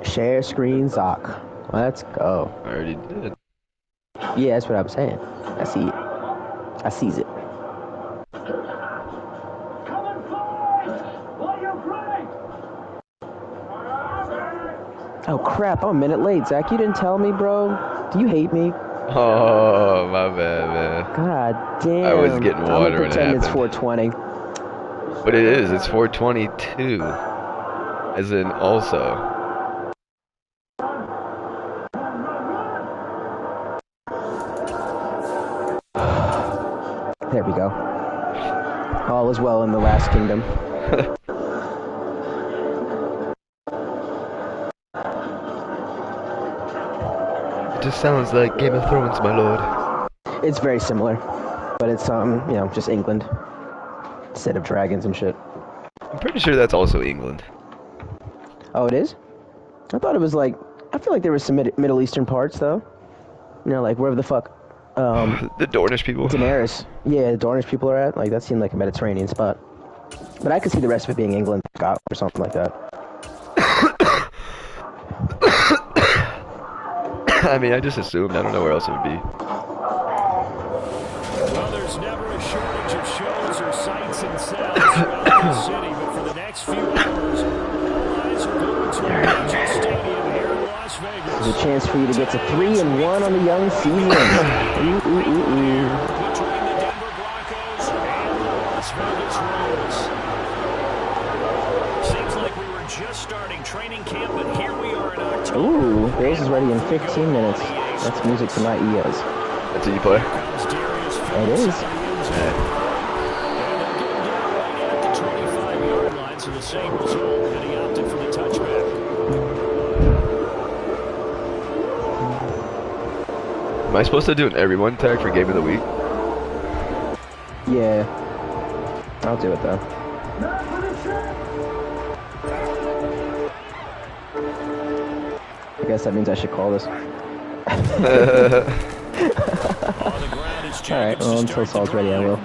Share screen, Zoc. Let's go. I already did. Yeah, that's what I was saying. I see it. I sees it. Oh crap, I'm a minute late. Zach, you didn't tell me, bro. Do you hate me? Oh, my bad, man. God damn. I was getting water when it happened. It's 420. But it is. It's 422. As in also. There we go. All is well in the last kingdom. It just sounds like Game of Thrones, my lord. It's very similar, but it's you know, just England instead of dragons and shit. I'm pretty sure that's also England. Oh, it is? I thought it was like, I feel like there was some Middle Eastern parts though. You know, like wherever the fuck the Dornish people. Daenerys. Yeah, the Dornish people are at. Like that seemed like a Mediterranean spot. But I could see the rest of it being England, Scotland, or something like that. I mean, I just assumed. I don't know where else it would be. Well, there's never a shortage of shows or sights and sounds throughout the city, but for the next few hours, all eyes are glued to Allegiant Stadium here in Las Vegas. There's a chance for you to get to 3-1 on the young season. Ooh. Between the Denver Broncos and the Las Vegas Raiders. Seems like we were just starting training camp, but here we are in October. Ooh, Bills is ready in 15 minutes. That's music to my ears. That's what you play? It is. Am I supposed to do an everyone tag for Game of the Week? Yeah. I'll do it though. I guess that means I should call this. Alright, well, until Saul's ready, I will.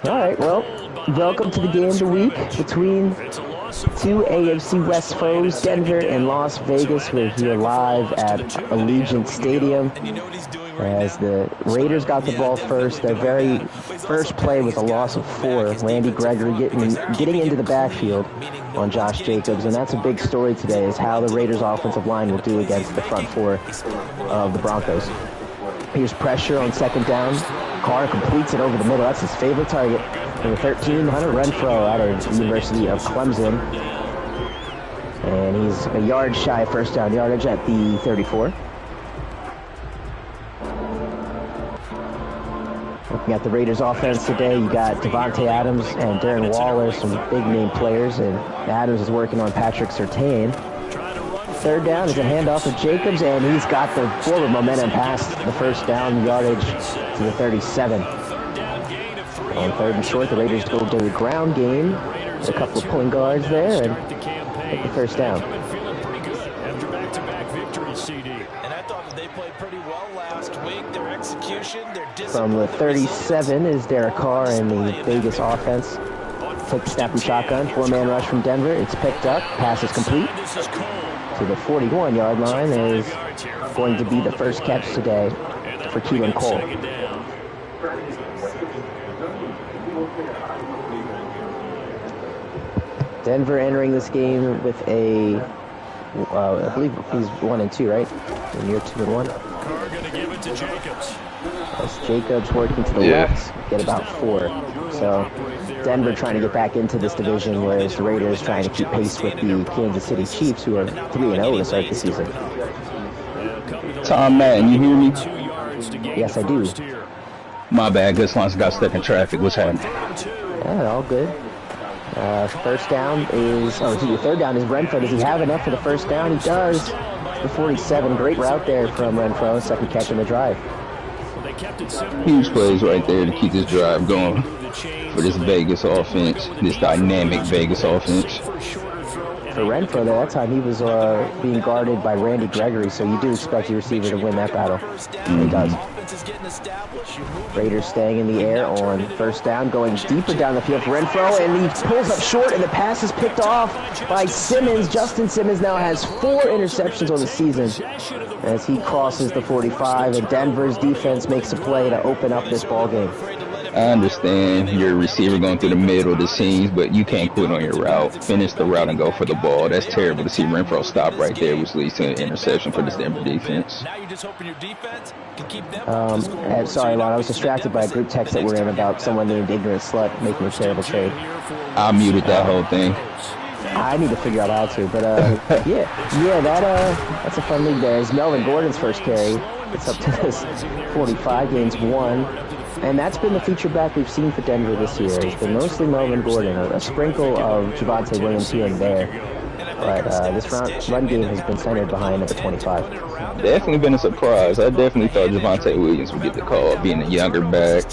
Alright, well, welcome to the game of the week between two AFC West foes, Denver and Las Vegas. We're here live at Allegiant Stadium as the Raiders got the ball first. Their very first play was a loss of 4. Randy Gregory getting into the backfield on Josh Jacobs, and that's a big story today, is how the Raiders' offensive line will do against the front four of the Broncos. Here's pressure on second down. Carr completes it over the middle. That's his favorite target. Number 13, Hunter Renfrow out of the University of Clemson. And he's a yard shy of first down yardage at the 34. Looking at the Raiders offense today, you got Devontae Adams and Darren Waller, some big name players, and Adams is working on Patrick Surtain. Third down is a handoff of Jacobs, and he's got the forward momentum past the first down yardage to the 37. On third and short, the Raiders go to the ground game. A couple of pulling guards there, and get the first down. And I thought that they played pretty well last week. Their execution, their discipline. From the 37 is Derek Carr in the Vegas offense. Take the snap and shotgun. 4-man rush from Denver. It's picked up. Pass is complete. To the 41-yard line is going to be the first catch today for Keelan Cole. Denver entering this game with a, I believe he's 1-2, right? And you're 2-1. Carr gonna give it to Jacobs. As Jacobs working to the left, get about 4. So Denver trying to get back into this division, whereas the Raiders trying to keep pace with the Kansas City Chiefs, who are 3-0 to start the season. Tom Madden, you hear me? Yes, I do. My bad, Gus Lance got stuck in traffic. What's happening? Yeah, all good. First down is, third down is Renfrow. Does he have enough for the first down? He does. The 47, great route there from Renfrow, second catch in the drive. Huge plays right there to keep this drive going for this Vegas offense, this dynamic Vegas offense. For Renfrow, that time he was being guarded by Randy Gregory, so you do expect your receiver to win that battle. And he does. offense is getting established. Raiders staying in the air on first down, going deeper down the field for Renfro, and he pulls up short, and the pass is picked off by Simmons. Justin Simmons now has 4 interceptions on the season as he crosses the 45, and Denver's defense makes a play to open up this ball game. I understand you're a receiver going through the middle of the seams, but you can't quit on your route. Finish the route and go for the ball. That's terrible to see Renfro stop right there, which leads to an interception for this Denver defense. Now you're just hoping your defense can keep them sorry, Lon, I was distracted by a group text that we're in about someone named Ignorant Slut making a terrible trade. I muted that whole thing. I need to figure out how to, but that's a fun league there. It's Melvin Gordon's first carry. It's up to this 45 games, 1. And that's been the feature back we've seen for Denver this year. It's been mostly Melvin Gordon, a sprinkle of Javonte Williams here and there. But this run game has been centered behind number 25. Definitely been a surprise. I definitely thought Javonte Williams would get the call, being a younger back.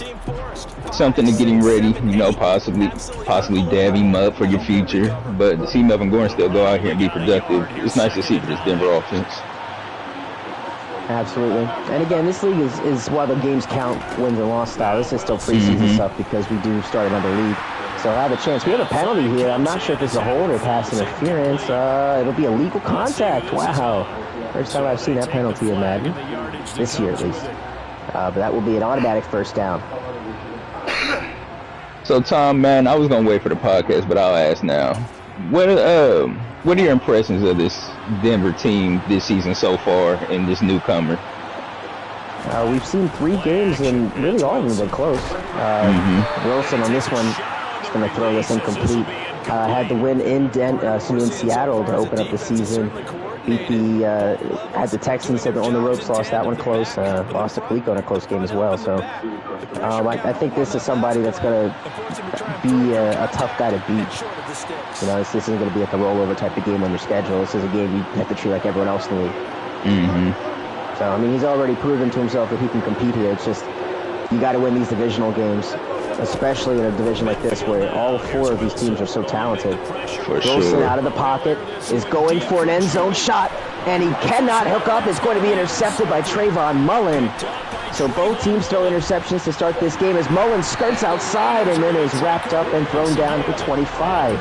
Something to get him ready, possibly dab him up for your future. But to see Melvin Gordon still go out here and be productive, it's nice to see for this Denver offense. Absolutely. And again, this league is while the games count wins and loss style, this is still preseason stuff because we do start another league. So I have a chance. We have a penalty here. I'm not sure if it's a hold or pass interference. It'll be a legal contact. Wow. First time I've seen that penalty in Madden. This year, at least. But that will be an automatic first down. So, Tom, man, I was going to wait for the podcast, but I'll ask now. What are your impressions of this Denver team this season so far and this newcomer? We've seen 3 games, and really all of them have been close. Wilson on this one is going to throw this incomplete. Had the win in Seattle to open up the season. Beat had the Texans on the ropes, lost that one close. Lost to Coleco in a close game as well. So I think this is somebody that's going to be a tough guy to beat. You know, this isn't going to be like a rollover type of game on your schedule. This is a game you have to treat like everyone else in the league. So, I mean, he's already proven to himself that he can compete here. It's just, you got to win these divisional games, especially in a division like this where all 4 of these teams are so talented. Wilson out of the pocket is going for an end zone shot, and he cannot hook up. It's going to be intercepted by Trayvon Mullen. So both teams throw interceptions to start this game as Mullen skirts outside and then is wrapped up and thrown down to 25.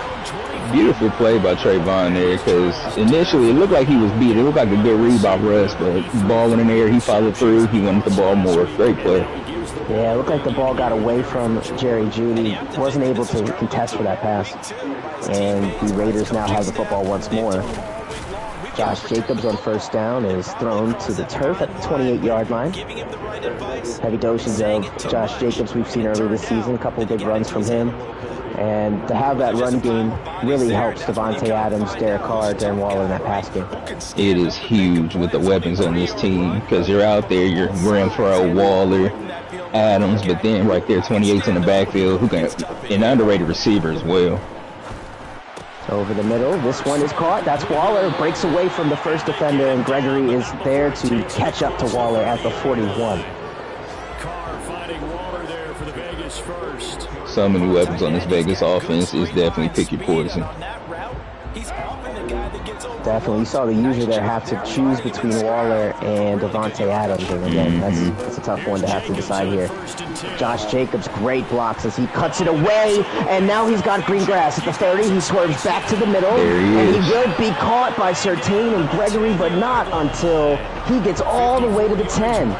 Beautiful play by Trayvon there, because initially it looked like he was beat. It looked like a good read by Russ, but the ball went in the air. He followed through. He wanted the ball more. Great play. Yeah, it looked like the ball got away from Jerry Jeudy. Wasn't able to contest for that pass. And the Raiders now have the football once more. Josh Jacobs on first down is thrown to the turf at the 28-yard line. Heavy doses of Josh Jacobs we've seen earlier this season. A couple of big runs from him. And to have that run game really helps Devontae Adams, Derek Carr, Darren Waller in that pass game. It is huge with the weapons on this team because you're out there, you're Renfro, Waller, Adams, but then right there, 28's in the backfield, who can an underrated receiver as well. Over the middle, this one is caught. That's Waller, breaks away from the first defender, and Gregory is there to catch up to Waller at the 41. Carr finding Waller there for the Vegas first. So many weapons on this Vegas offense is definitely pick your poison. Definitely. You saw the user there have to choose between Waller and Devontae Adams. And again, that's a tough one to have to decide here. Josh Jacobs, great blocks as he cuts it away. And now he's got green grass at the 30. He swerves back to the middle. And he will be caught by Surtain and Gregory, but not until he gets all the way to the 10.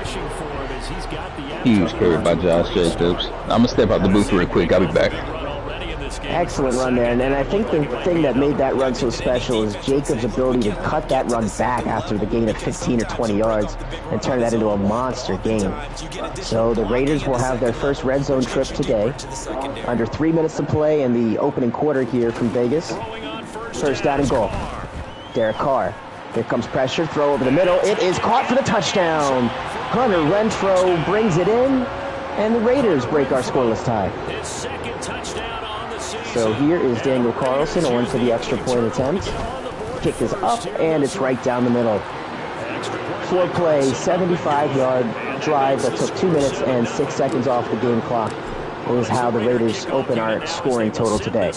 Huge carry by Josh Jacobs. I'm going to step out the booth real quick. I'll be back. Excellent run there, and I think the thing that made that run so special is Jacobs' ability to cut that run back after the gain of 15 or 20 yards and turn that into a monster gain. So the Raiders will have their first red zone trip today. Under 3 minutes to play in the opening quarter here from Vegas. First down and goal. Derek Carr. Here comes pressure, throw over the middle. It is caught for the touchdown. Hunter Renfro brings it in, and the Raiders break our scoreless tie. So here is Daniel Carlson on to the extra point attempt. Kick is up, and it's right down the middle. 4-play, 75-yard drive that took 2 minutes and 6 seconds off the game clock is how the Raiders open our scoring total today.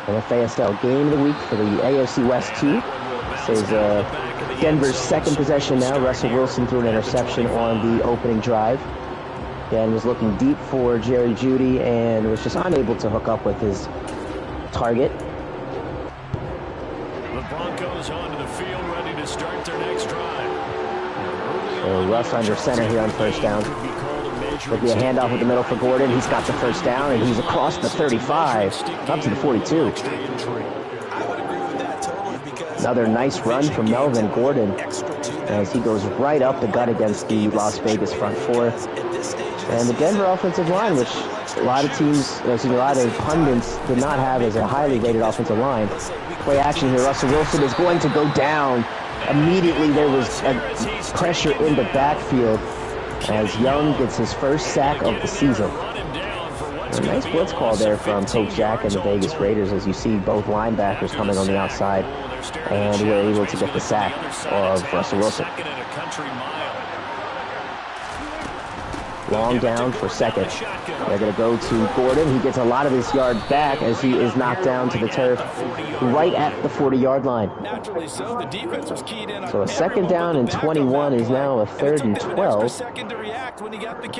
And the FASL game of the week for the AFC West 2. This is Denver's second possession now. Russell Wilson threw an interception on the opening drive. Dan was looking deep for Jerry Jeudy and was just unable to hook up with his target. The Broncos onto the field, ready to start their next drive. So Russ under center here on first down. There'll be a handoff with the middle for Gordon. He's got the first down, and he's across the 35, up to the 42. Another nice run from Melvin Gordon as he goes right up the gut against the Las Vegas front four. And the Denver offensive line, which a lot of teams, a lot of pundits did not have as a highly rated offensive line. Play action here. Russell Wilson is going to go down. Immediately there was a pressure in the backfield as Young gets his first sack of the season. A nice blitz call there from Coach Jack and the Vegas Raiders as you see both linebackers coming on the outside, and we're able to get the sack of Russell Wilson. Long down for second. They're going to go to Gordon. He gets a lot of his yard back as he is knocked down to the turf right at the 40-yard line. So a second down and 21 is now a third and 12.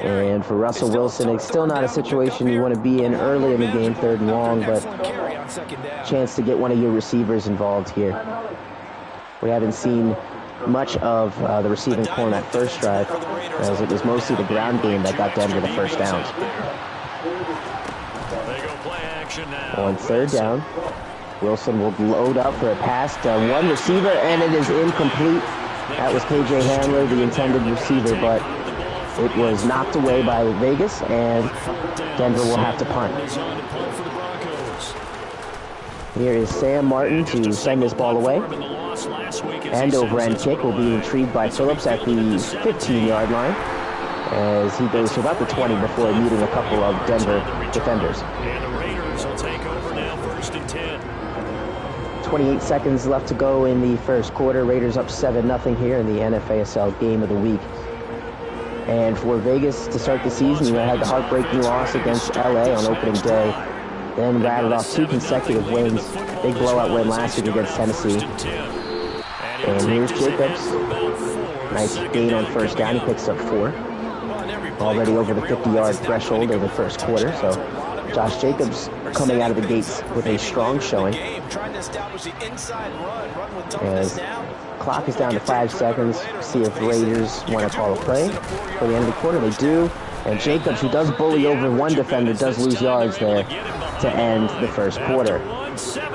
And for Russell Wilson, it's still not a situation you want to be in early in the game, third and long, but chance to get one of your receivers involved here. We haven't seen much of the receiving core in that first drive, as it was mostly the ground game that got Denver the first downs. On third down, Wilson will load up for a pass to one receiver, and it is incomplete. That was KJ Hamler, the intended receiver, but it was knocked away by Vegas, and Denver will have to punt. Here is Sam Martin to send this ball away. End over end kick will be retrieved by Phillips at the 15-yard line as he goes to about the 20 before meeting a couple of Denver defenders. And the Raiders will take over now, 1st and 10. 28 seconds left to go in the first quarter. Raiders up 7-0 here in the NFASL game of the week. And for Vegas to start the season, they had the heartbreaking loss against LA on opening day. Then rattled off 2 consecutive wins. Big blowout win last week against Tennessee. And here's Jacobs. Nice gain on first down. He picks up 4. Already over the 50-yard threshold in the first quarter. So Josh Jacobs coming out of the gates with a strong showing. As clock is down to 5 seconds. See if Raiders want to call a play for the end of the quarter. They do. And Jacobs, who does bully over one defender, does lose yards there to end the first quarter.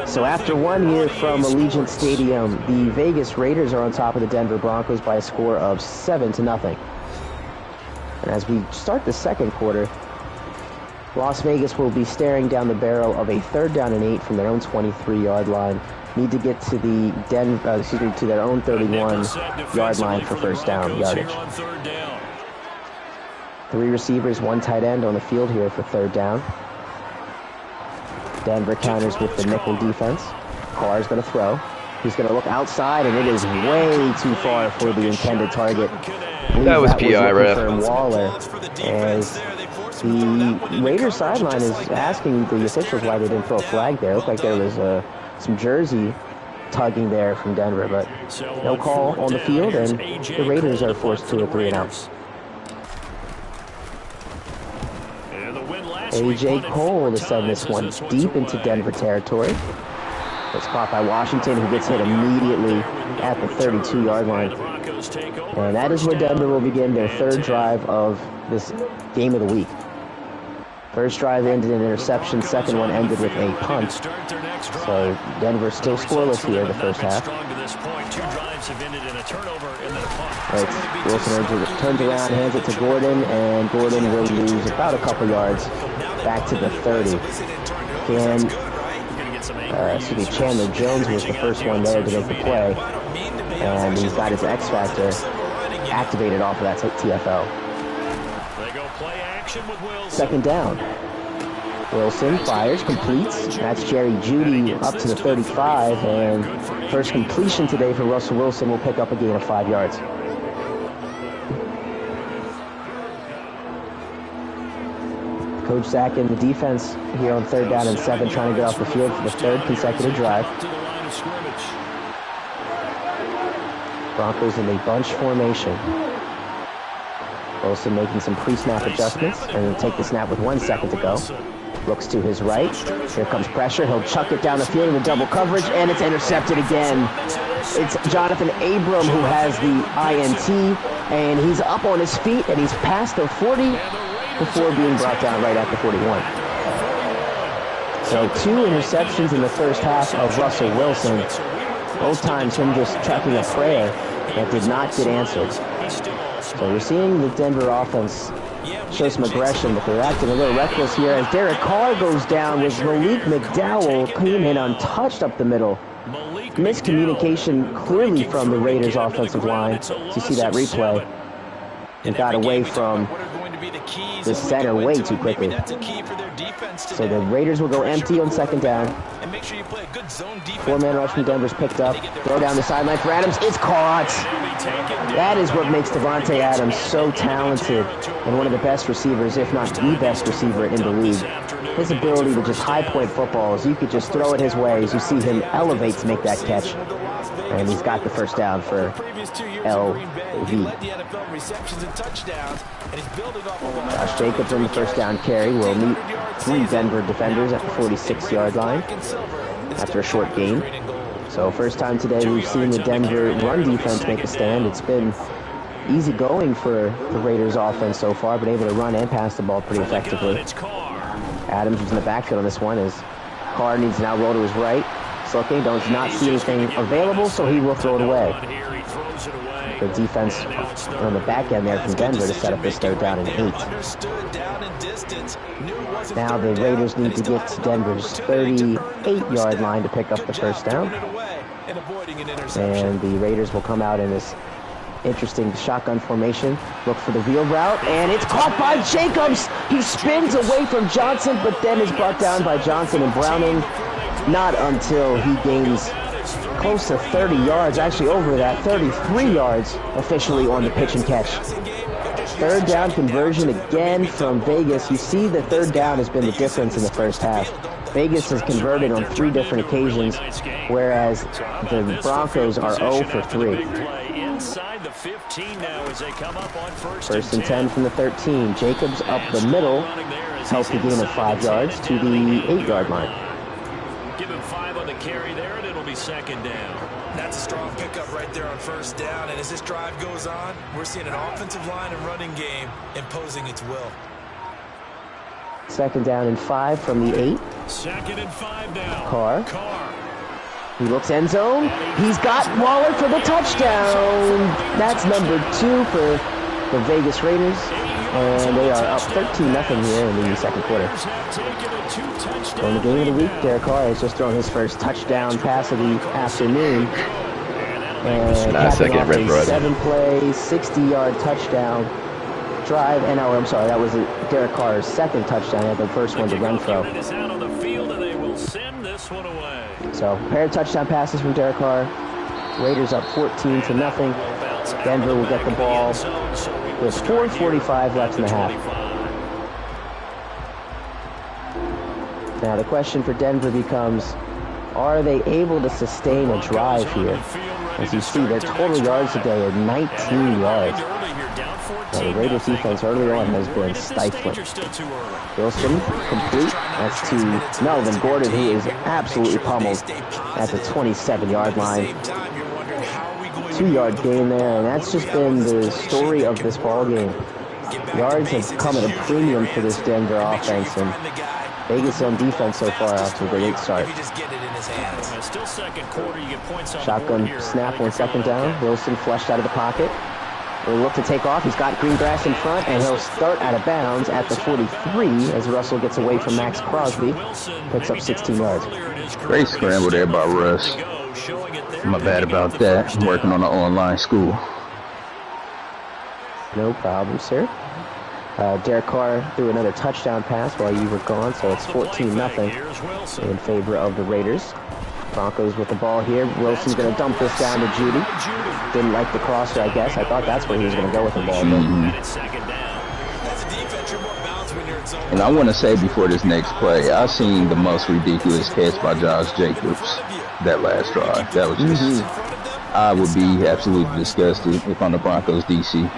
So after 1 year from Allegiant Stadium, the Vegas Raiders are on top of the Denver Broncos by a score of 7-0. And as we start the second quarter, Las Vegas will be staring down the barrel of a 3rd down and 8 from their own 23-yard line. Need to get to the to their own 31-yard line for first down yardage. 3 receivers, 1 tight end on the field here for 3rd down. Denver counters with the nickel defense. Carr's going to throw. He's going to look outside, and it is way too far for the intended target. That was PI, ref. Waller, as the Raiders sideline is asking the officials why they didn't throw a flag there. It looked like there was some jersey tugging there from Denver, but no call on the field, and the Raiders are forced to a 3-and-out. A.J. Cole to send this one deep into Denver territory. It's caught by Washington, who gets hit immediately at the 32-yard line. And that is where Denver will begin their 3rd drive of this game of the week. First drive ended in an interception, second one ended with a punt. So Denver still scoreless here in the first half. Right. Wilson turns around, hands it to Gordon, and Gordon will lose about a couple yards back to the 30. Chandler Jones was the first one there to make the play, and he's got his X Factor activated off of that TFL. Second down. Wilson fires, completes. That's Jerry Jeudy up to the 35, and first completion today for Russell Wilson will pick up a gain of 5 yards. Coach Zach and the defense here on 3rd down and 7, trying to get off the field for the 3rd consecutive drive. Broncos in a bunch formation. Wilson making some pre-snap adjustments, and he'll take the snap with 1 second to go. Looks to his right. Here comes pressure. He'll chuck it down the field into double coverage, and it's intercepted again. It's Jonathan Abram who has the INT, and he's up on his feet, and he's past the 40 before being brought down right at the 41. So 2 interceptions in the first half of Russell Wilson. Both times him just chucking a prayer that did not get answered. So we're seeing the Denver offense show some aggression, but they're acting a little reckless here as Derek Carr goes down with Malik McDowell clean and untouched up the middle. Miscommunication clearly from the Raiders offensive line. You see that replay. And got away from the center way too quickly. So the Raiders will go empty on second down. 4-man rush from Denver's picked up. Throw down the sideline for Adams. It's caught. That is what makes Davante Adams so talented and one of the best receivers, if not the best receiver in the league. His ability to just high-point footballs, you could just throw it his way as you see him elevate to make that catch. And he's got the first down for LV. Josh Jacobs on the first down carry will meet 3 Denver defenders at the 46-yard line after a short gain. So first time today we've seen the Denver run defense make a stand. It's been easy going for the Raiders offense so far, but able to run and pass the ball pretty effectively. Adams was in the backfield on this one as Carr needs to now roll to his right. Looking, does not see anything available, so he will throw it away. Good defense on the back end there from Denver to set up this third down and 8. Now the Raiders need to get to Denver's 38-yard line to pick up the first down. And the Raiders will come out in this interesting shotgun formation. Look for the wheel route, and it's caught by Jacobs. He spins away from Johnson, but then is brought down by Johnson and Browning. Not until he gains close to 30 yards, actually over that, 33 yards officially on the pitch and catch. Third down conversion again from Vegas. You see the third down has been the difference in the first half. Vegas has converted on 3 different occasions, whereas the Broncos are 0 for 3. First and 10 from the 13. Jacobs up the middle, healthy gain of 5 yards to the 8-yard line. Give him 5 on the carry there, and it'll be second down. That's a strong pickup right there on first down, and as this drive goes on, we're seeing an offensive line and running game imposing its will. Second down and 5 from the 8. Second and 5 now. Carr. He looks end zone. He's got Waller for the touchdown. That's number 2 for the Vegas Raiders. And they are up 13-0 here in the second quarter. So in the game of the week, Derek Carr has just thrown his first touchdown pass of the afternoon. And capping off a 7-play, 60-yard touchdown drive. And oh, I'm sorry, that was Derek Carr's second touchdown. He had the first one to run throw. So pair of touchdown passes from Derek Carr. Raiders up 14-0. Denver will get the ball with 4:45 left in the half. Now the question for Denver becomes, are they able to sustain a drive here? As you see, their total yards today are 19 yards. Now, the Raiders defense early on has been stifling. Wilson complete. That's to Melvin Gordon, who is absolutely pummeled at the 27-yard line. 2-yard gain there, and that's just been the story of this ball game. Yards have come at a premium for this Denver offense, and Vegas on defense so far off to a great start. Shotgun snap on second down. Wilson flushed out of the pocket. Will look to take off. He's got Greengrass in front, and he'll start out of bounds at the 43 as Russell gets away from Max Crosby. Picks up 16 yards. Great scramble there by Russ. My bad about that. I'm working on an online school. No problem, sir. Derek Carr threw another touchdown pass while you were gone, so it's 14-0 in favor of the Raiders. Broncos with the ball here. Wilson's going to dump this down to Judy. Didn't like the crosser, I guess. I thought that's where he was going to go with the ball. And I want to say before this next play, I've seen the most ridiculous catch by Josh Jacobs that last drive. That was just I would be absolutely disgusted if I'm the Broncos DC.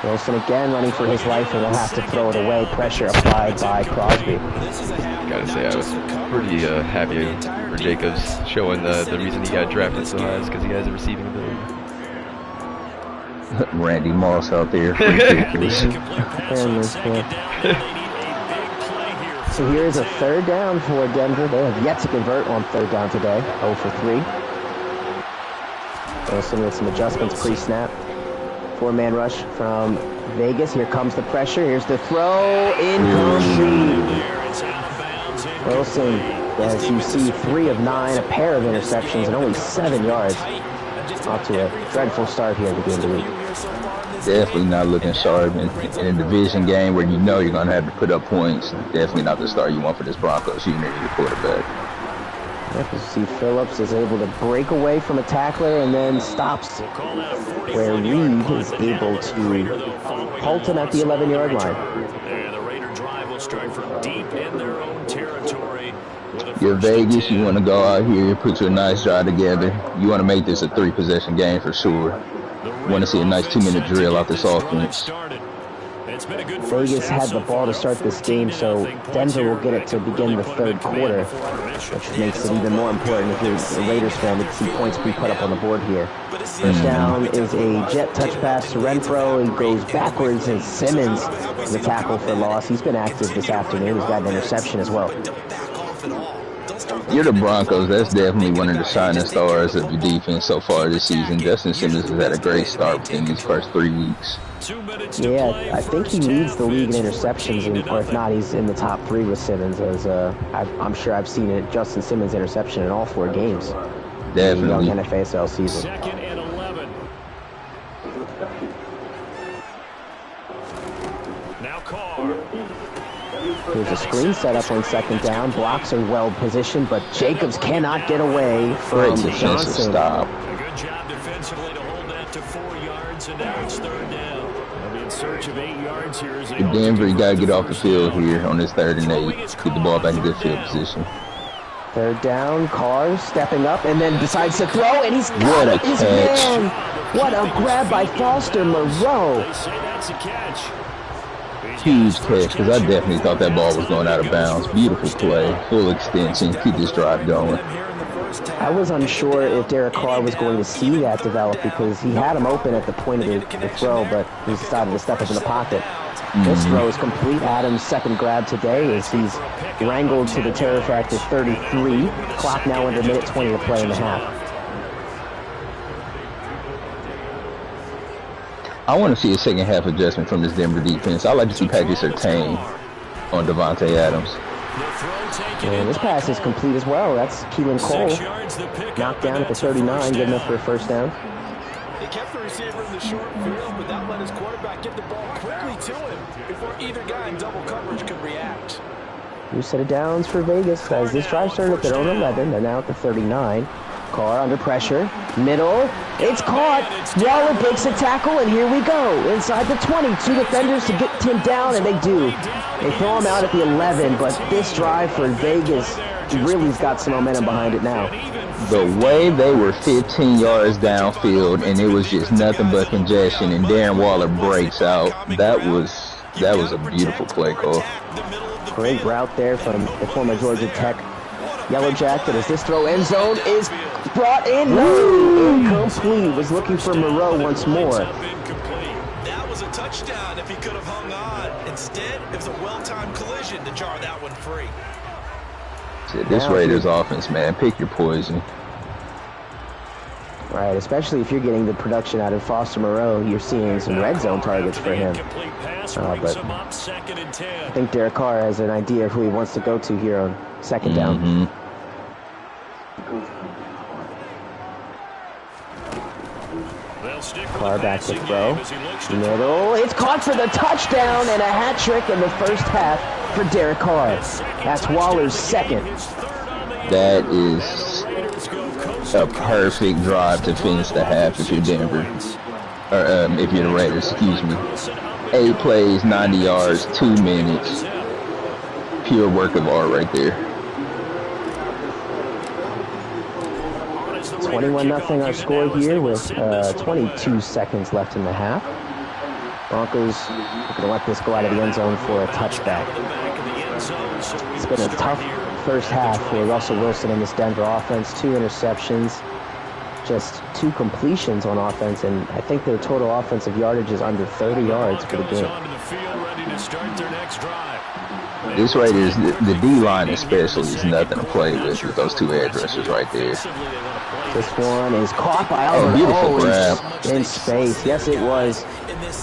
Wilson again running for his life, and will have to throw it away. Pressure applied by Crosby. Gotta say, I was pretty happy for Jacobs showing the reason he got drafted so high is because he has a receiving ability. Randy Moss out there. So here's a third down for Denver. They have yet to convert on third down today. 0 for 3. Wilson with some adjustments pre-snap. 4-man rush from Vegas. Here comes the pressure. Here's the throw. Incomplete. Wilson, as you see, 3 of 9, a pair of interceptions, and only 7 yards. Off to a dreadful start here at the beginning of the week. Definitely not looking sharp in a division game where you know you're going to have to put up points. Definitely not the start you want for this Broncos unit at your quarterback. Yep, you see Phillips is able to break away from a tackler and then stops where Reed is able to halt him at the 11-yard line. And the Raider drive will start from deep in their own territory. You're Vegas, you want to go out here, put your nice drive together. You want to make this a 3-possession game for sure. You want to see a nice 2-minute drill out this offense. Vegas had the ball to start this game, so Denver will get it to begin the third quarter, which makes it even more important if you're a Raiders fan to see points be put up on the board here. First down is a jet touch pass to Renfro. He goes backwards, and Simmons is a tackle for loss. He's been active this afternoon. He's got an interception as well. You're the Broncos. That's definitely one of the shining stars of your defense so far this season. Justin Simmons has had a great start within these first 3 weeks. Yeah, I think he leads the league in interceptions, or if not, he's in the top 3 with Simmons. As I'm sure I've seen it, Justin Simmons interception in all 4 games. Definitely. In the Nfasl season. Second and 11. Now Carr. There's a screen set up on second down. Blocks are well positioned, but Jacobs cannot get away from Johnson. Stop. A good job defensively to hold that to 4 yards, and now it's third down. They'll be in search of 8 yards here. As Denver, you got to get off the field here on this 3rd and 8. Get the ball back in good field position. Third down, Carr stepping up and then decides to throw, and he's got his man. What a grab by Foster Moreau. They say that's a catch. Huge catch, because I definitely thought that ball was going out of bounds. Beautiful play, full extension, keep this drive going. I was unsure if Derek Carr was going to see that develop because he had him open at the point of the throw, but he decided to step up in the pocket. This throw is complete. Adams' second grab today as he's wrangled to the terror factor 33. Clock now under minute 20 to play in the half. I want to see a second half adjustment from this Denver defense. I like to see Patrick Surtain on Devontae Adams. And this pass is complete as well. That's Keelan Cole. Knocked down at the 39, good enough for a first down. He kept the receiver in the short field, but that let his quarterback get the ball quickly to him before either guy in double coverage could react. New set of downs for Vegas as this drive started at their own 11. They're now at the 39. Carr under pressure. Middle. It's caught. Waller breaks a tackle, and here we go. Inside the 20. 2 defenders to get him down, and they do. They throw him out at the 11, but this drive for Vegas really's got some momentum behind it now. The way they were 15 yards downfield, and it was just nothing but congestion, and Darren Waller breaks out. That was a beautiful play call. Great route there from the former Georgia Tech Yellow Jacket as this throw end zone is brought in. No, incomplete. Was looking for Moreau once more. That was a touchdown if he could have hung on. Instead, it was a well-timed collision to jar that one free. This Raiders offense, man, pick your poison. Right, especially if you're getting the production out of Foster Moreau, you're seeing some red zone targets for him. But I think Derek Carr has an idea of who he wants to go to here on second down. Carr back to throw. Middle. It's caught for the touchdown and a hat trick in the first half for Derek Carr. That's Waller's second. That is a perfect drive to finish the half if you're Denver. Or if you're the Raiders, excuse me. 8 plays, 90 yards, 2 minutes. Pure work of art right there. 21-0 our score here with 22 seconds left in the half. Broncos are going to let this go out of the end zone for a touchback. It's been a tough first half for Russell Wilson and this Denver offense. 2 interceptions, just 2 completions on offense, and I think their total offensive yardage is under 30 yards for the game. This Raiders, the D-line especially, is nothing to play with those 2 edge rushers right there. This one is caught by Albert. Beautiful grab. In space. Yes, it was.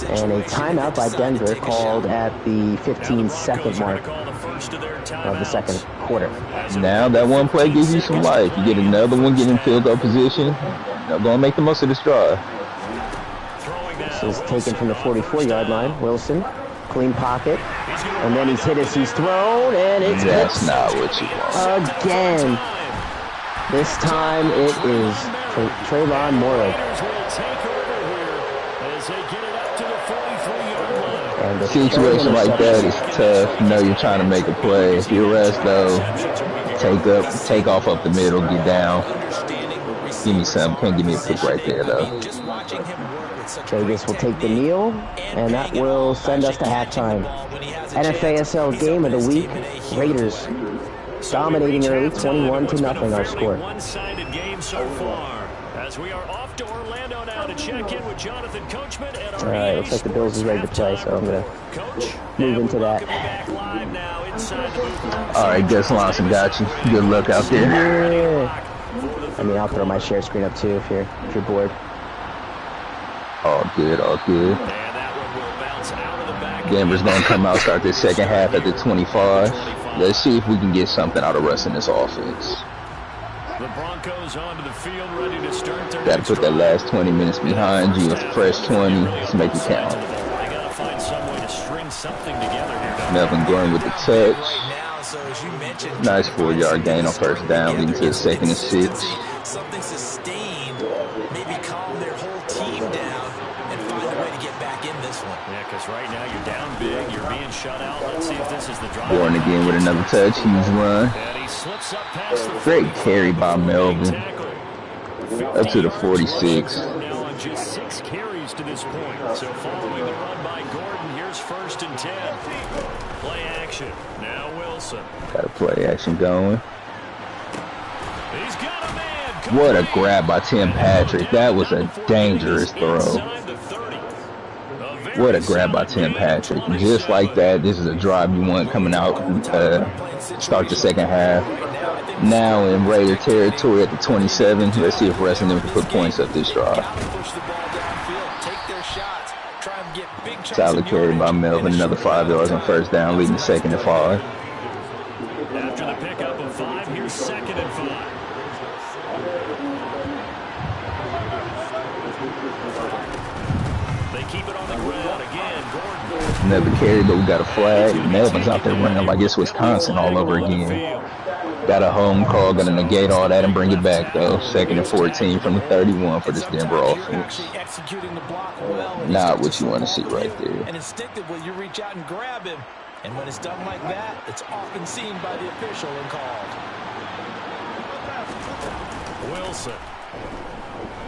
And a timeout by Denver called at the 15-second mark of the second quarter. Now that one play gives you some life. You get another one, get in field goal position. Now go and make the most of this drive. This is taken from the 44-yard line. Wilson, clean pocket. And then he's hit as he's thrown, and it's That's not what you want. Again. This time it is Trayvon Morrow. A situation like that is tough. You know you're trying to make a play. If you rest though, take off up the middle, get down. Give me something. Can't give me a pick right there though. Vegas will take the kneel, and that will send us to halftime. Nfasl game of the week. Raiders dominating early, 21-0 our score. One-sided game so far. As we are off to Orlando now to check in with Jonathan Coachman and all right, looks like the Bills is ready to play, so I'm going to move into that. All right, Gus Lawson got you. Good luck out there. Yeah. I mean, I'll throw my share screen up too if you're bored. All good, all good. Denver's going to come out, start this second half at the 25. Let's see if we can get something out of Russ in this offense. The Broncos onto the field, ready to start their Got to put that last 20 minutes behind you. It's a fresh 20. Let's make it count. They got to find some way to string something together here. Melvin Gordon with the touch. Nice 4-yard gain on first down, leading to a 2nd and 6. Something sustained, maybe calm their whole team down and find a way to get back in this one. Yeah, because right now you're down big, you're being shut out. Let's see if this is the drive. Gordon again with another touch. Huge run. And he slips up past the Great carry by Melvin. Up to the 46. Now on just 6 carries to this point. So following the run by Gordon, here's 1st and 10. Play action. Now Wilson. Got a play action going. He's got a man. What a grab by Tim Patrick. That was a dangerous throw. What a grab by Tim Patrick. Just like that, this is a drive you want coming out, start the second half. Now in Raider territory at the 27. Let's see if Russ and them can put points up this drive. Solid carry by Melvin. Another 5 yards on first down, leading 2nd and 5. After the pickup of 5, here's 2nd and 5. They keep it on the ground again. Gordon. Another carry, but we got a flag. Melvin's out there running like it's Wisconsin all over again. Got a home call, gonna negate all that and bring it back though. 2nd and 14 from the 31 for this Denver offense. Not what you want to see right there. And instinctively you reach out and grab him. And when it's done like that, it's often seen by the official and called. Wilson.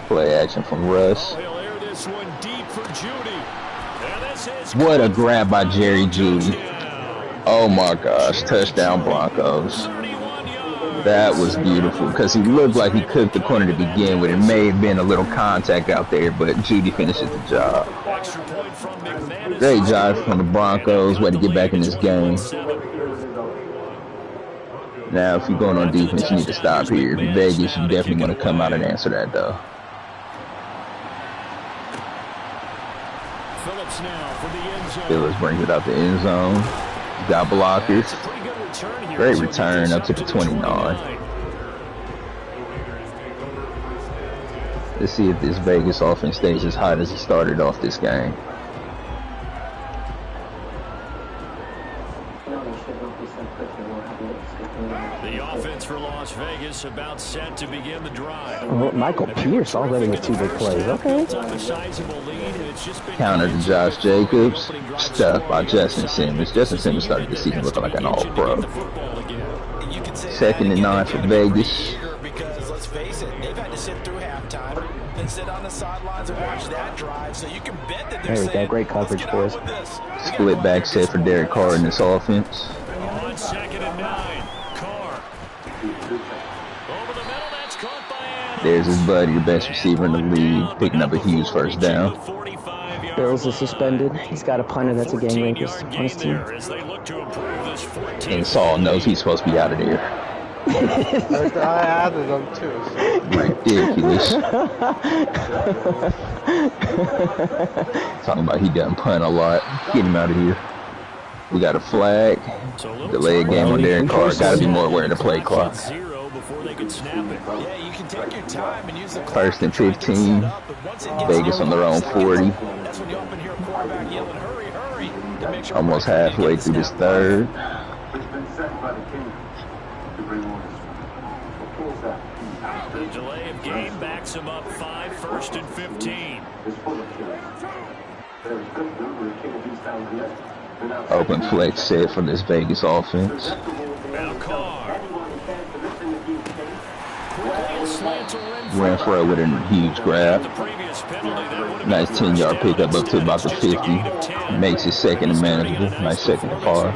Play action from Russ. He'll air this one deep for Judy. What a grab by Jerry Judy. Oh my gosh, touchdown Broncos. That was beautiful because he looked like he cooked the corner to begin with. It may have been a little contact out there, but Judy finishes the job. Great job from the Broncos. Way to get back in this game. Now, if you're going on defense, you need to stop here. Vegas, you definitely want to come out and answer that, though. Phillips brings it out the end zone. Got blockers. Great return up to the 29. Let's see if this Vegas offense stays as hot as it started off this game. The offense for Las Vegas about set to begin the drive. Oh, Michael Pierce already with 2 big plays. Okay. Counter to Josh Jacobs. Stuffed by Justin Simmons. Justin Simmons started the season looking like an all-pro. 2nd and 9 for Vegas. Because let's face it, they've had to sit through and sit on the sidelines and watch that drive. So you can bet that There we go. Great coverage, boys. Split back set for Derek Carr in this offense. On 2nd and 9. Carr. Over the middle, that's caught by Adams. There's his buddy, the best receiver in the league, picking up a huge first down. Bills is suspended. He's got a punter that's a gang rapist on his team. And Saul knows he's supposed to be out of there. I added them too. Ridiculous. Talking about he doesn't punt a lot. Get him out of here. We got a flag. Delayed game on Derek Carr. Got to be more aware of the play clock. First and 15. Vegas on their own 40. Almost halfway through this third. The delay of game backs him up 5, 1st and 15. Open flex set for this Vegas offense. Now Carr. Renfro with a huge grab. Nice 10-yard pickup up to about the 50. Makes it second and manageable. Nice second to Carr.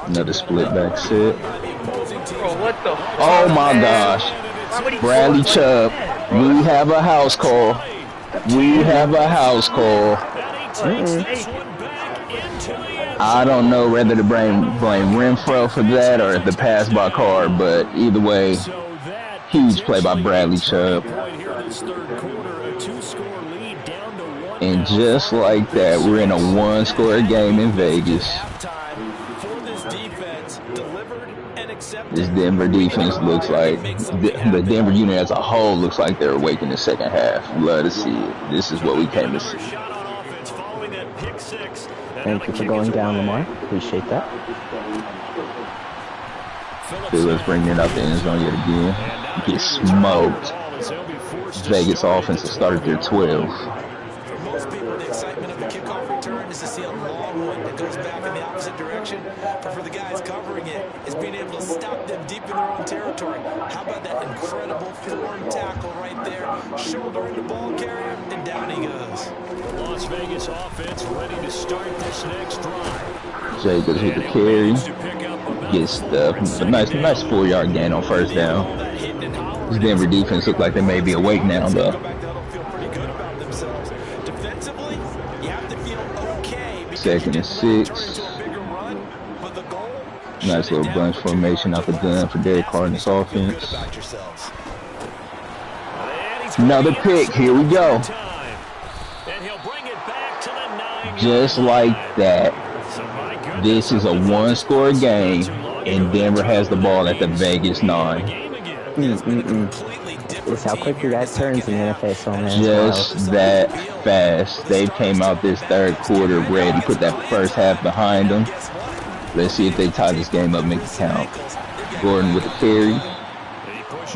Another split back set. Oh my gosh. Bradley Chubb. We have a house call. We have a house call. I don't know whether to blame Renfro for that or the pass by Carr, but either way, huge play by Bradley Chubb. And just like that, we're in a one-score game in Vegas. This Denver defense looks like, the Denver unit as a whole looks like they're awake in the second half. Love to see it. This is what we came to see. Thank you for going down, Lamar. Appreciate that. Let's bring it up the end zone yet again. Get smoked. Vegas offense has started their 12. For most people, the excitement of the kickoff return is to see a long one that goes back in the opposite direction. But for the guys covering it, it's being able to stop them deep in their own territory. How about that incredible form tackle right there? Shouldering the ball carrier, and down he goes. The Las Vegas offense ready to start this next drive. Jacobs with the carry. Gets stuffed. A nice 4-yard gain on first down. This Denver defense look like they may be awake now, though. Second and 6. Nice little bunch formation out the gun for Derek Carr in this offense. Another pick. Here we go. Just like that. This is a one-score game, and Denver has the ball at the Vegas 9. It's how quickly that turns in the Nfasl, man. Just that fast. They came out this third quarter ready, put that first half behind them. Let's see if they tie this game up, make it count. Gordon with the carry.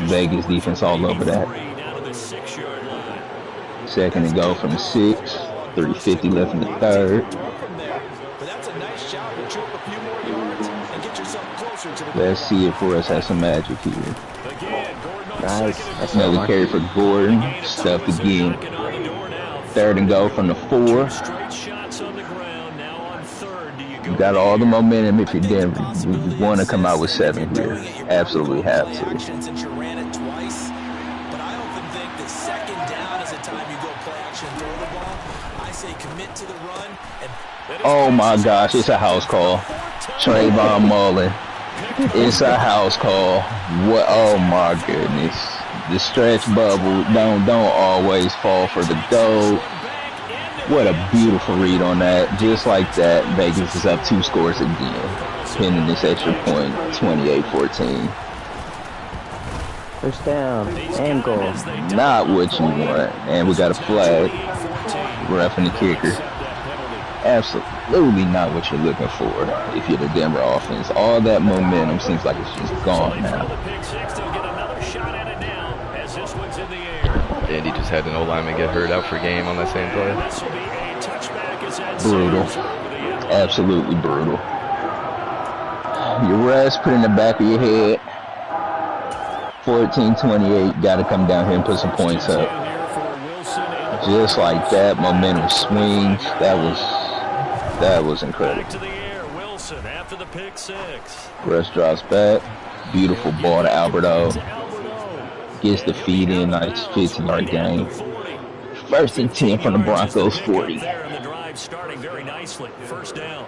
Vegas defense all over that. Second and go from the 6. 3:50 left in the third. Let's see if Forrest has some magic here. Nice. That's another carry for Gordon. Stuffed again. Third and go from the 4. You got all the momentum if you're Denver. You want to come out with 7 here. Absolutely have to. Oh my gosh, it's a house call. Trayvon Mullen. It's a house call. What? Oh my goodness. The stretch bubble don't always fall for the goal. What a beautiful read on that. Just like that, Vegas is up 2 scores again. Pinning this extra point, 28-14. First down and goal. Not what you want. And we got a flag. Roughing the kicker. Absolutely not what you're looking for if you're the Denver offense. All that momentum seems like it's just gone now. And he just had an O-lineman get hurt out for a game on that same play. Brutal. Absolutely brutal. Your rest, put in the back of your head. 14-28, got to come down here and put some points up. Just like that, momentum swings. That was incredible. Russ drops back. Beautiful ball to Alberto. Gets the feed in. Nice 15-yard gain. 1st and 10 from the Broncos 40. Starting very nicely. First down.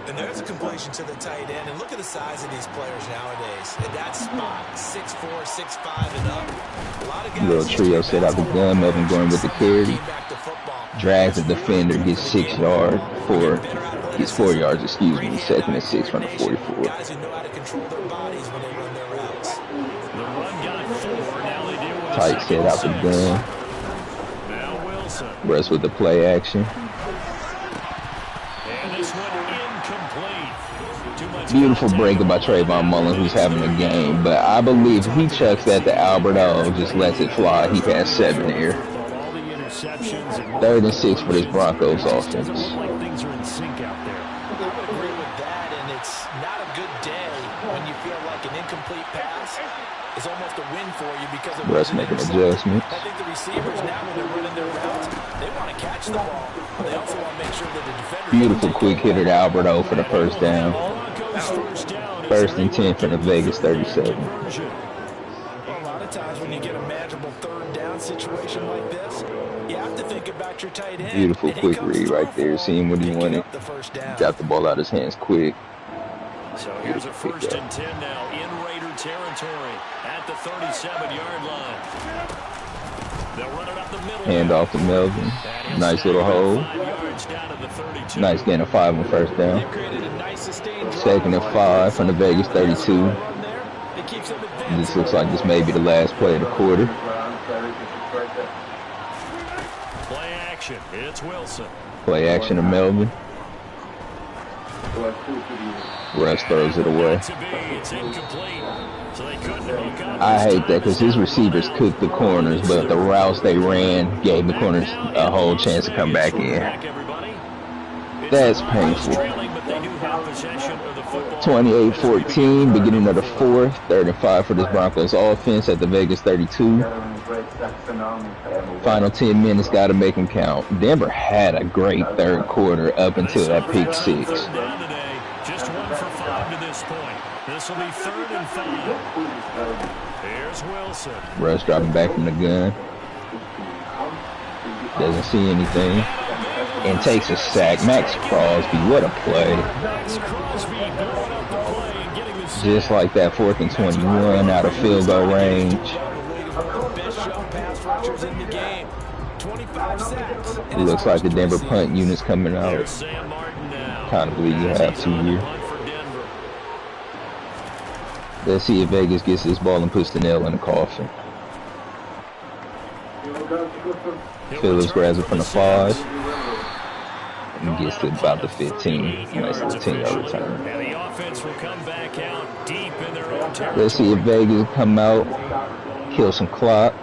And there's a completion to the tight end. And look at the size of these players nowadays. At that spot, 6'4", 6'5", and up. A lot of guys. Little trio set out the gun. Melvin going with the carry. Drags the defender. Gets 6 yards. Gets 4 yards. Excuse me. 2nd and 6 from the 44. Guys who know how to control their bodies when they run their routes. The run got 4. Now they deal with Tight set out the gun. Now Wilson. Russ with the play action. Beautiful breaker by Trayvon Mullen, who's having a game. But I believe if he chucks that to Alberto, just lets it fly, he has 7 here. 3rd and 6 for this Broncos offense. I would agree with that, and it's not a good day when you feel like an incomplete pass is almost a win for you because of Russ making adjustments. I think the receivers now, when they're running their routes, they want to catch the ball. They also want to make sure that the defender. Beautiful quick hitter to Alberto for the 1st down. 1st and 10 for the Vegas 37. A lot of times when you get a manageable 3rd down situation like this, you have to think about your tight end. Beautiful quick read right there, seeing what he wanted. Got the ball out of his hands quick. So here's a 1st and 10 now in Raider territory at the 37-yard line. They'll run it up the middle. Hand off to Melvin. Nice little hole. Nice gain of 5 on 1st down. 2nd and 5 from the Vegas 32. This looks like this may be the last play of the quarter. Play action. It's Wilson. Play action to Melvin. Russ throws it away. I hate that because his receivers cooked the corners, but the routes they ran gave the corners a whole chance to come back in. That's painful. 28-14, beginning of the 4th, 3rd and 5 for this Broncos offense at the Vegas 32. Final 10 minutes, got to make them count. Denver had a great 3rd quarter up until that pick 6. Just 1 for 5 to this point. This will be 3rd and 5. Here's Wilson. Russ dropping back from the gun. Doesn't see anything. And takes a sack. Max Crosby, what a play. Just like that, 4th and 21 out of field goal range. It looks like the Denver punt unit's coming out. Kind of believe you have to here. Let's see if Vegas gets this ball and puts the nail in the coffin. Phillips grabs it from the 5. And gets to about the 15. Nice little 10-yard return. Let's see if Vegas come out, kill some clock,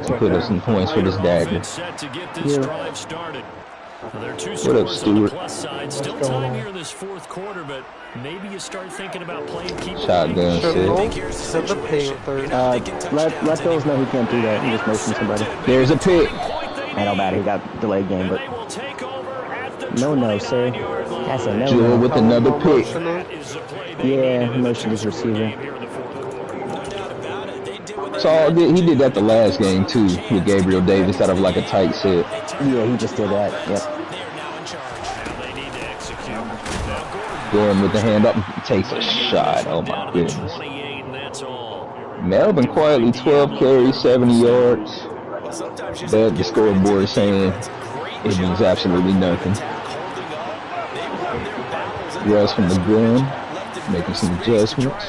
to put up some points for this dagger. Yeah. What up, Stewart? Still time here in this 4th quarter, but maybe you start thinking about playing keeper. Shotgun set. Let Bills know he can't do that. He just motioned somebody. There's a pick. I know bad. He got delayed game, but no, sir. That's a no. Jewel with another pick. Yeah, he motioned his receiver. So he did that the last game too with Gabriel Davis out of like a tight set. Yeah, he just did that. Yep. Gordon with the hand up, takes a shot. Oh my goodness. Melvin quietly 12 carries, 70 yards. But the scoreboard is saying it means absolutely nothing. Russ from the gun, making some adjustments.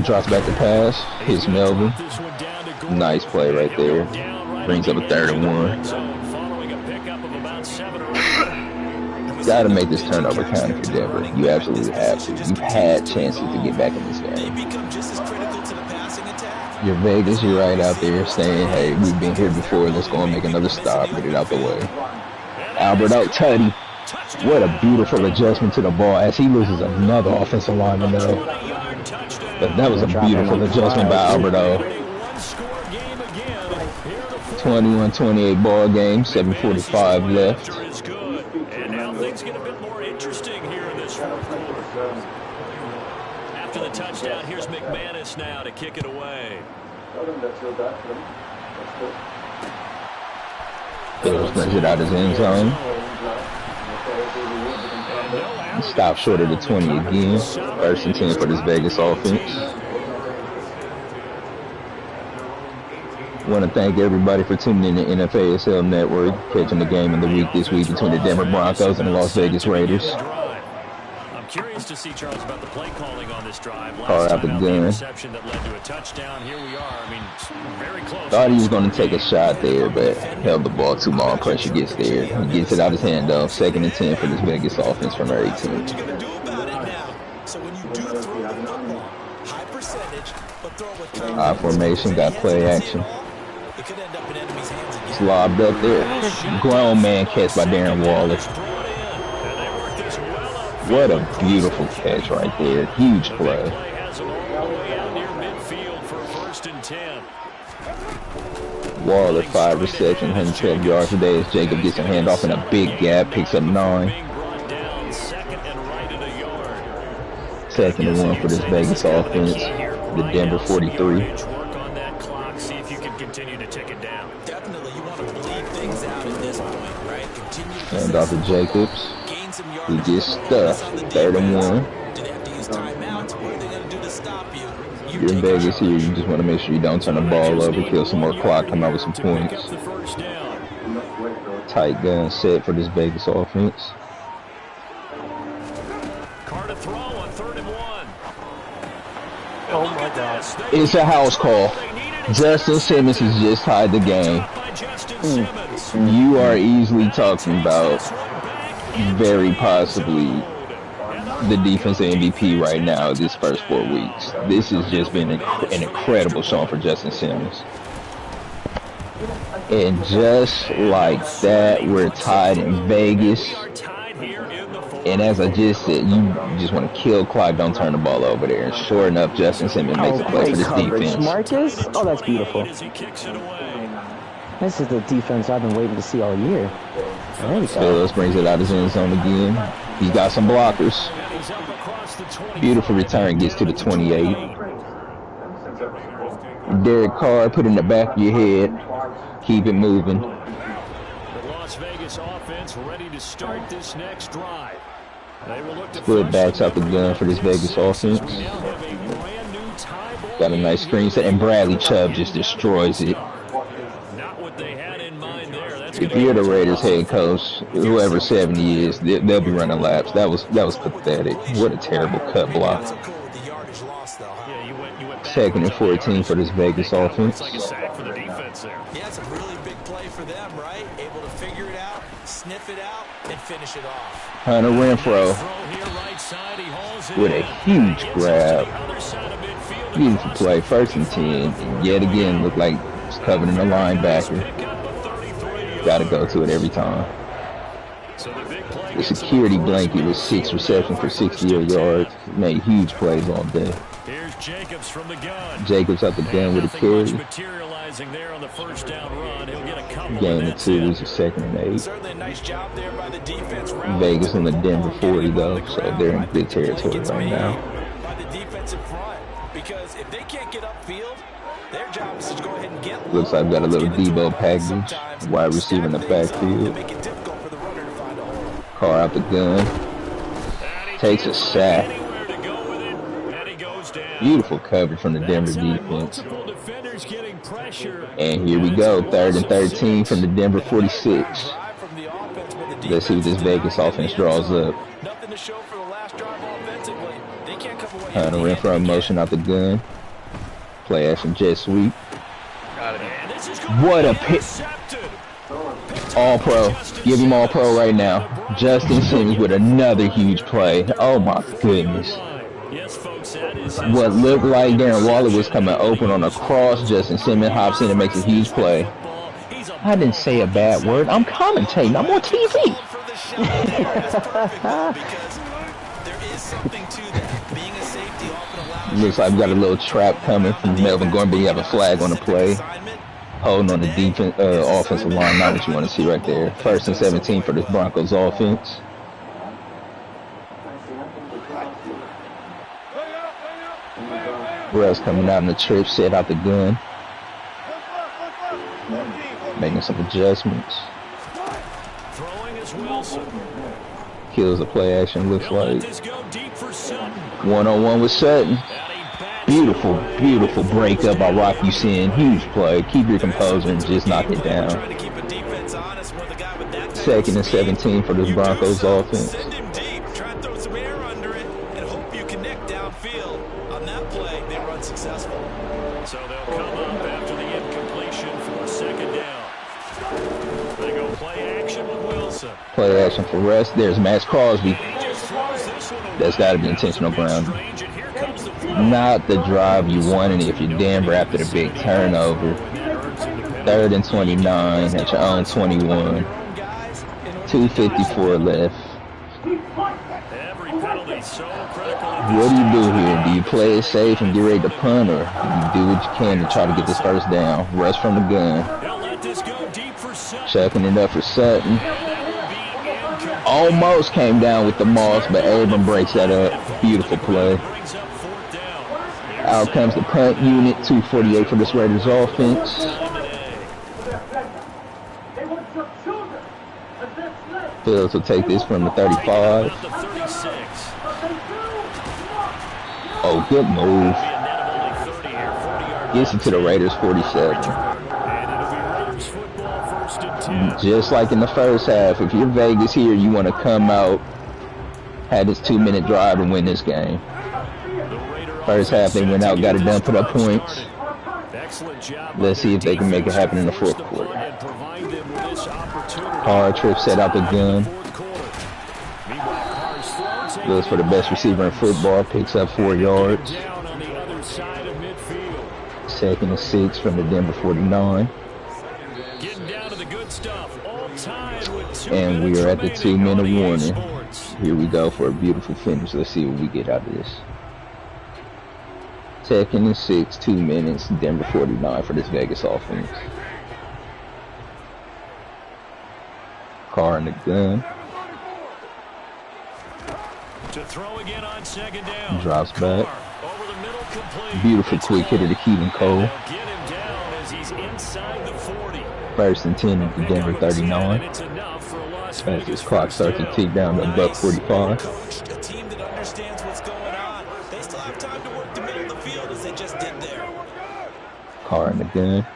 Drops back the pass, hits Melvin. Nice play right there. Brings up a 3rd and 1. Got to make this turnover count if you're Denver. You absolutely have to. You've had chances to get back in this game. You're Vegas, you're right out there saying, hey, we've been here before. Let's go and make another stop. Get it out the way. Albert out, Tutty. What a beautiful adjustment to the ball as he loses another offensive lineman though. But that was a beautiful adjustment by Alberto. 21-28 ball game, 7:45 left. And now things get a bit more interesting here in this fourth quarter. After the touchdown, here's McManus now to kick it away. Bills brings it out his end zone. Stop short of the 20 again. 1st and 10 for this Vegas offense. Want to thank everybody for tuning in to Nfasl Network, catching the game of the week this week between the Denver Broncos and the Las Vegas Raiders. I'm curious to see, Charles, about the play calling on this drive. Car out the gun. Reception that led to a touchdown. Here we are. I mean, very close. Thought he was going to take a shot there, but held the ball too long. Pressure gets there. He gets it out his hand though. 2nd and 10 for this Vegas offense from their 18. What you gonna do about it now? So when you do throw the football, high percentage, but throw it with I formation, got play action. It could end up in enemy's hands again. It's lobbed up there. Grown man catch by Darren Waller. What a beautiful catch right there. Huge play. Waller, 5 receptions, 112 yards today as Jacob gets a handoff in a big gap, picks up 9. 2nd and 1 for this Vegas offense. The Denver 43. Definitely, you want to bleed things out at this point, right? Continue to Hand off to Jacobs. He gets stuffed. 3rd and 1. Do they have to use timeouts? What are they going to do to stop you? You're in Vegas here. You just want to make sure you don't turn the ball over, kill some more clock, come out with some points. Tight gun set for this Vegas offense. Car to throw on 3rd and 1. Oh my God. It's a house call. Justin Simmons has just tied the game. You are easily talking about very possibly the defensive MVP right now this first 4 weeks. This has just been an incredible showing for Justin Simmons. And just like that, we're tied in Vegas. And as I just said, you just want to kill clock, don't turn the ball over there. And sure enough, Justin Simmons makes a play for this defense. Marcus? Oh, that's beautiful. This is the defense I've been waiting to see all year. There we go. Phillips brings it out his end zone again. He's got some blockers. Beautiful return, gets to the 28. Derek Carr, put it in the back of your head. Keep it moving. The Las Vegas offense ready to start this next drive. They will look to Split backs out the gun for this Vegas offense. Got a nice screen set, and Bradley Chubb just destroys it. Not what they had in mind there. That's If you're the Raiders head coach, whoever 70 is, they'll be running laps. That was pathetic. What a terrible cut block. 2nd and 14 for this Vegas offense. sack for the defense there. Yeah, it's a really big play for them, right? Able to figure it out, sniff it out, and finish it off. Hunter Renfro with a huge grab. Beautiful play, 1st and 10. And yet again, looked like it's covered in the linebacker. Got to go to it every time. The security blanket was 6 receptions for 68 yards. Made huge plays all day. Here's Jacobs from the gun. Jacobs out the gun with a carry. Materializing there on the first down run. He'll get a couple Gain of 2 is a 2nd and 8. Certainly a nice job there by the defense. Vegas on the Denver 40 though, so they're in good territory right now. By the defensive front, because if they can't get upfield, their job is to go ahead and get. Looks like I've got a little Debo package. Wide receiver in the backfield. Car out the gun. Takes a sack. Beautiful coverage from the Denver defense. And here we go, 3rd and 13 from the Denver 46. Let's see what this Vegas offense draws up. Hunter Renfro in motion out the gun. Play action jet sweep. What a pick. All pro. Give him all pro right now. Justin Simmons with another huge play. Oh my goodness. What looked like Darren Waller was coming open on a cross. Justin Simmons hops in and makes a huge play. I didn't say a bad word. I'm commentating. I'm on TV. the shot there. That's perfect, though, because there is something to that. Being a safety often allows Looks like we got a little trap coming from Melvin Gordon, but you have a flag on the play. Holding on the defense, offensive line, not what you want to see right there. 1st and 17 for the Broncos offense. Russ coming out in the trip, set out the gun. Making some adjustments. Kills the play action, looks like. One-on-one with Sutton. Beautiful, beautiful breakup by Rocky Sin. Huge play. Keep your composure and just knock it down. 2nd and 17 for the Broncos offense. Send him deep. Try and throw some air under it and hope you connect downfield. On that play, they run successful. So they'll come up after the incompletion for 2nd down. They go play action with Wilson. Play action for Russ. There's Max Crosby. That's got to be intentional ground. Not the drive you wanted if you're Denver after the big turnover. 3rd and 29 at your own 21. 2:54 left. What do you do here? Do you play it safe and get ready to punt, or you do what you can to try to get this 1st down? Rush from the gun. Checking it up for Sutton. Almost came down with the Moss, but Abram breaks that up. Beautiful play. Out comes the punt unit. 2:48 for this Raiders offense. Fields will take this from the 35. Oh, good move. Gets it to the Raiders 47. Just like in the 1st half, if you're Vegas here, you want to come out, had this 2-minute drive and win this game. 1st half, they went out, got it done, put up points. Let's see if they can make it happen in the 4th quarter. Hard trip, set out the gun. Goes for the best receiver in football, picks up 4 yards. 2nd and 6 from the Denver 49. And we are at the 2-minute warning. Here we go for a beautiful finish. Let's see what we get out of this. 2nd and 6, 2 minutes, Denver 49 for this Vegas offense. Carr in the gun. To throw again on 2nd down. Drops back. Over the middle, complete. Beautiful quick hitter to Keaton Cole. Get him down as he's inside the 40. 1st and 10 at the Denver 39. It's enough for a Las As Vegas this clock starts to tick down to $1:45. Coached a team that understands what's going on. They still have time to work the middle of the field as they just did there. Carr in the gun.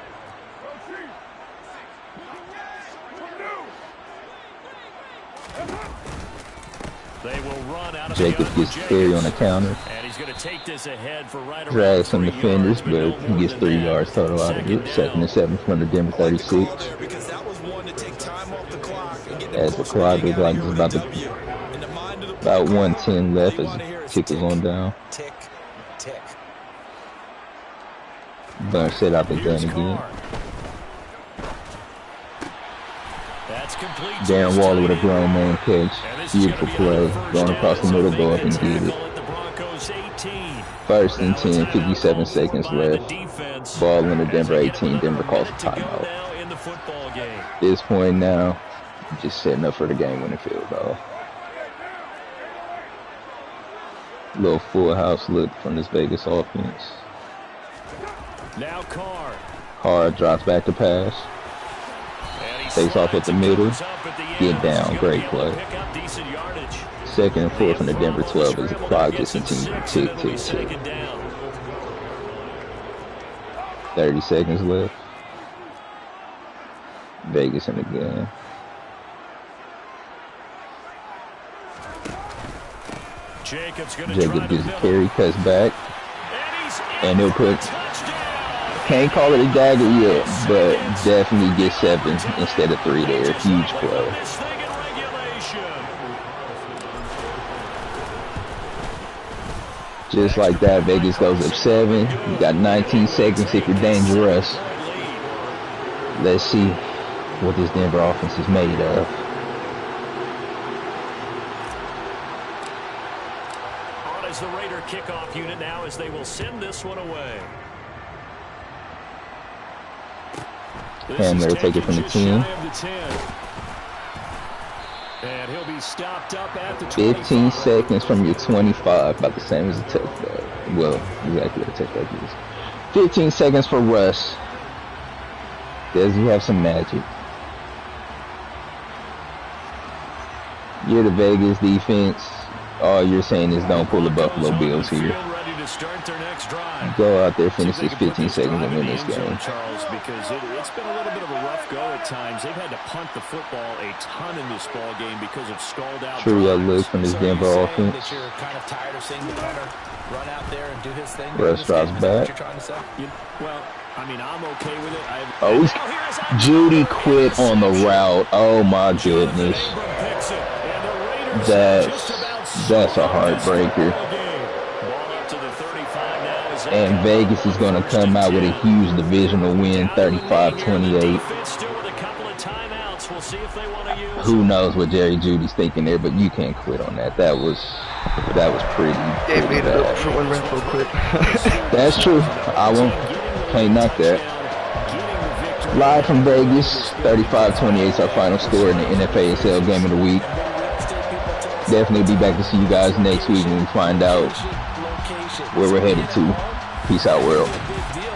They will run out of Jacob gets the carry on the counter. And he's going to take this ahead for right Drags some 3 defenders, yards, but he gets 3 yards total out of it. 2nd and 7 from the Denver 36. Because that was one to take time off the clock and get As the clock looks like it's about 1:10 left as it tickles on down. Tick, tick. Bunch set out the gun again. Darren Waller with a grown man catch. Beautiful play. Going across the middle, go up and get it. 1st and 10, 57 seconds left. Ball in the Denver 18. Denver calls a timeout. At this point now, just setting up for the game-winning field goal. Little full house look from this Vegas offense. Now Carr drops back to pass. Takes off at the middle. Get down. Great play. 2nd and 4 from the Denver 12 as the clock just continues to tick, tick, tick. 30 seconds left. Vegas in the gun. Jacob gets a carry, cuts back. And they'll put... Can't call it a dagger yet, but definitely get 7 instead of 3 there. Huge play. Just like that, Vegas goes up 7. You got 19 seconds if you're dangerous. Let's see what this Denver offense is made of. Raider kickoff unit now as they will send this one away. And they'll take it from the 10. And he'll be stopped up at the 15 seconds from your 25, about the same as a touchback. Well, exactly what a touchback is. 15 seconds for Russ. Does he have some magic? You're the Vegas defense. All you're saying is don't pull the Buffalo Bills here. Go out there, finish this 15 seconds, and win this game. Charles, because it's been a little bit of a rough go at times. They've had to punt the football a ton in this ball game because of stalled out. True, that look from this Denver offense. That you're kind of tired of seeing the punter run out there and do his thing. Russ drops back. Well, I mean, I'm okay with it. Oh, Judy quit on the route. Oh my goodness. That's a heartbreaker. And Vegas is going to come out with a huge divisional win, 35-28. Who knows what Jerry Judy's thinking there, but you can't quit on that. That was pretty made bad. it up for one ref real quick. That's true. I can't knock that. Live from Vegas, 35-28 is our final score in the NFASL game of the week. Definitely be back to see you guys next week when we find out where we're headed to. Peace out, world.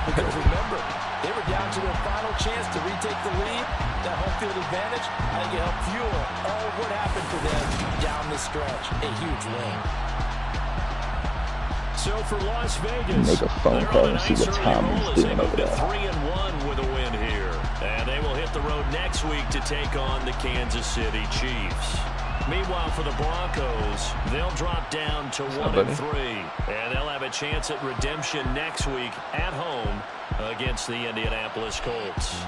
Because remember, they were down to their final chance to retake the lead. That home field advantage, I think it helped fuel all of what happened for them down the stretch. A huge win. So for Las Vegas, make a phone call and see what Tom is doing over there. 3-1 with a win here, and they will hit the road next week to take on the Kansas City Chiefs. Meanwhile, for the Broncos, they'll drop down to 1-3, and they'll have a chance at redemption next week at home against the Indianapolis Colts.